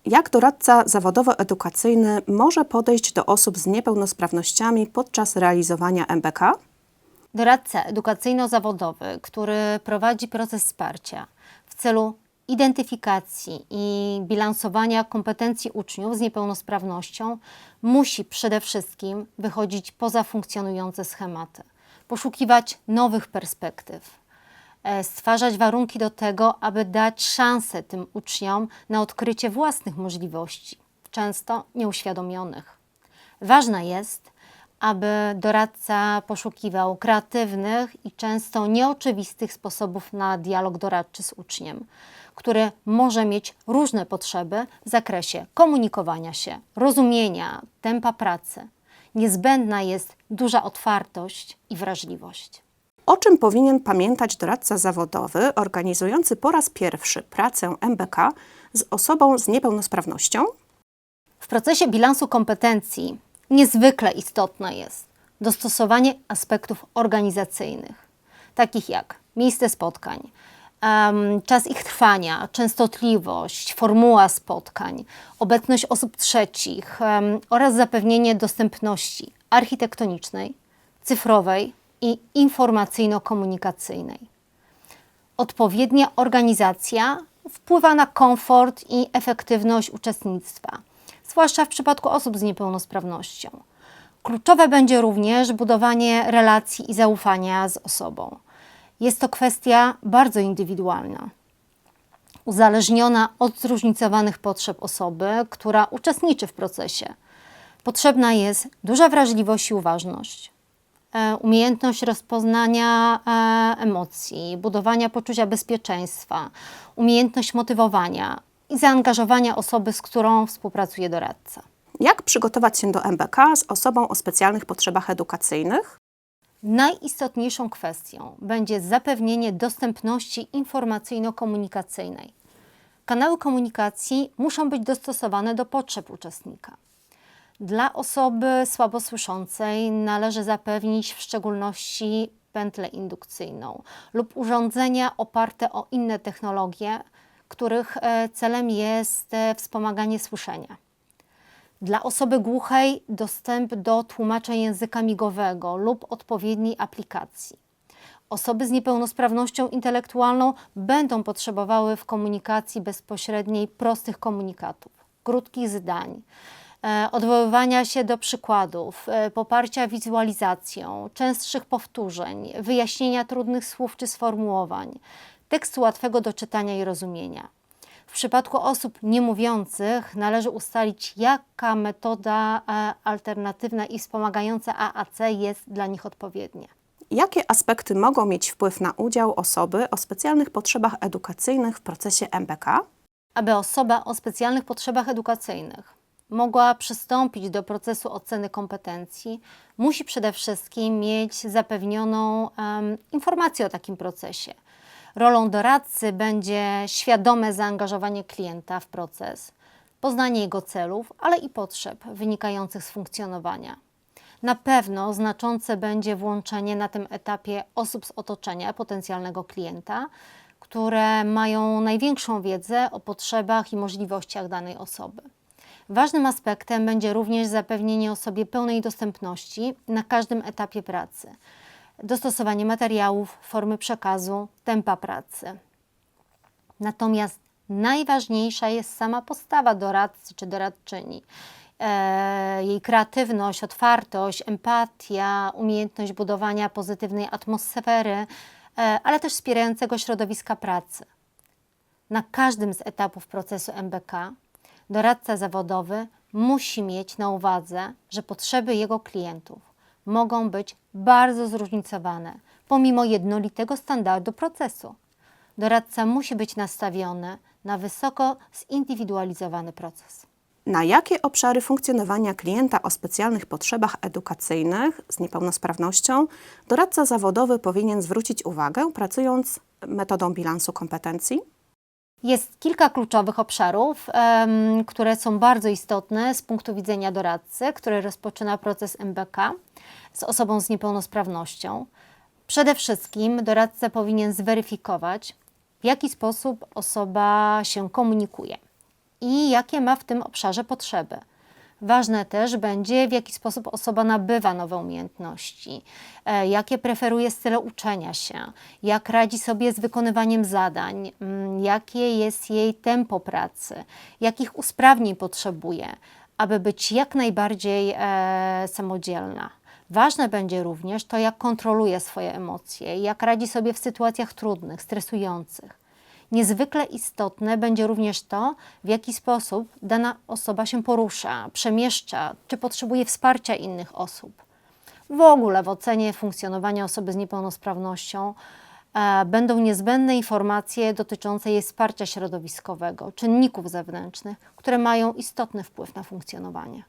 Jak doradca zawodowo-edukacyjny może podejść do osób z niepełnosprawnościami podczas realizowania MBK? Doradca edukacyjno-zawodowy, który prowadzi proces wsparcia w celu identyfikacji i bilansowania kompetencji uczniów z niepełnosprawnością, musi przede wszystkim wychodzić poza funkcjonujące schematy, poszukiwać nowych perspektyw, stwarzać warunki do tego, aby dać szansę tym uczniom na odkrycie własnych możliwości, często nieuświadomionych. Ważne jest, aby doradca poszukiwał kreatywnych i często nieoczywistych sposobów na dialog doradczy z uczniem, który może mieć różne potrzeby w zakresie komunikowania się, rozumienia, tempa pracy. Niezbędna jest duża otwartość i wrażliwość. O czym powinien pamiętać doradca zawodowy organizujący po raz pierwszy pracę MBK z osobą z niepełnosprawnością? W procesie bilansu kompetencji niezwykle istotne jest dostosowanie aspektów organizacyjnych, takich jak miejsce spotkań, czas ich trwania, częstotliwość, formuła spotkań, obecność osób trzecich oraz zapewnienie dostępności architektonicznej, cyfrowej i informacyjno-komunikacyjnej. Odpowiednia organizacja wpływa na komfort i efektywność uczestnictwa, zwłaszcza w przypadku osób z niepełnosprawnością. Kluczowe będzie również budowanie relacji i zaufania z osobą. Jest to kwestia bardzo indywidualna, uzależniona od zróżnicowanych potrzeb osoby, która uczestniczy w procesie. Potrzebna jest duża wrażliwość i uważność, umiejętność rozpoznania emocji, budowania poczucia bezpieczeństwa, umiejętność motywowania i zaangażowania osoby, z którą współpracuje doradca. Jak przygotować się do MBK z osobą o specjalnych potrzebach edukacyjnych? Najistotniejszą kwestią będzie zapewnienie dostępności informacyjno-komunikacyjnej. Kanały komunikacji muszą być dostosowane do potrzeb uczestnika. Dla osoby słabosłyszącej należy zapewnić w szczególności pętlę indukcyjną lub urządzenia oparte o inne technologie, których celem jest wspomaganie słyszenia. Dla osoby głuchej dostęp do tłumacza języka migowego lub odpowiedniej aplikacji. Osoby z niepełnosprawnością intelektualną będą potrzebowały w komunikacji bezpośredniej prostych komunikatów, krótkich zdań, odwoływania się do przykładów, poparcia wizualizacją, częstszych powtórzeń, wyjaśnienia trudnych słów czy sformułowań, tekstu łatwego do czytania i rozumienia. W przypadku osób niemówiących należy ustalić, jaka metoda alternatywna i wspomagająca AAC jest dla nich odpowiednia. Jakie aspekty mogą mieć wpływ na udział osoby o specjalnych potrzebach edukacyjnych w procesie MBK? Aby osoba o specjalnych potrzebach edukacyjnych mogła przystąpić do procesu oceny kompetencji, musi przede wszystkim mieć zapewnioną informację o takim procesie. Rolą doradcy będzie świadome zaangażowanie klienta w proces, poznanie jego celów, ale i potrzeb wynikających z funkcjonowania. Na pewno znaczące będzie włączenie na tym etapie osób z otoczenia potencjalnego klienta, które mają największą wiedzę o potrzebach i możliwościach danej osoby. Ważnym aspektem będzie również zapewnienie osobie pełnej dostępności na każdym etapie pracy, dostosowanie materiałów, formy przekazu, tempa pracy. Natomiast najważniejsza jest sama postawa doradcy czy doradczyni. Jej kreatywność, otwartość, empatia, umiejętność budowania pozytywnej atmosfery, ale też wspierającego środowiska pracy. Na każdym z etapów procesu MBK doradca zawodowy musi mieć na uwadze, że potrzeby jego klientów mogą być bardzo zróżnicowane, pomimo jednolitego standardu procesu. Doradca musi być nastawiony na wysoko zindywidualizowany proces. Na jakie obszary funkcjonowania klienta o specjalnych potrzebach edukacyjnych z niepełnosprawnością doradca zawodowy powinien zwrócić uwagę, pracując metodą bilansu kompetencji? Jest kilka kluczowych obszarów, które są bardzo istotne z punktu widzenia doradcy, który rozpoczyna proces MBK z osobą z niepełnosprawnością. Przede wszystkim doradca powinien zweryfikować, w jaki sposób osoba się komunikuje i jakie ma w tym obszarze potrzeby. Ważne też będzie, w jaki sposób osoba nabywa nowe umiejętności, jakie preferuje style uczenia się, jak radzi sobie z wykonywaniem zadań, jakie jest jej tempo pracy, jakich usprawnień potrzebuje, aby być jak najbardziej samodzielna. Ważne będzie również to, jak kontroluje swoje emocje, jak radzi sobie w sytuacjach trudnych, stresujących. Niezwykle istotne będzie również to, w jaki sposób dana osoba się porusza, przemieszcza, czy potrzebuje wsparcia innych osób. W ogóle w ocenie funkcjonowania osoby z niepełnosprawnością będą niezbędne informacje dotyczące jej wsparcia środowiskowego, czynników zewnętrznych, które mają istotny wpływ na funkcjonowanie.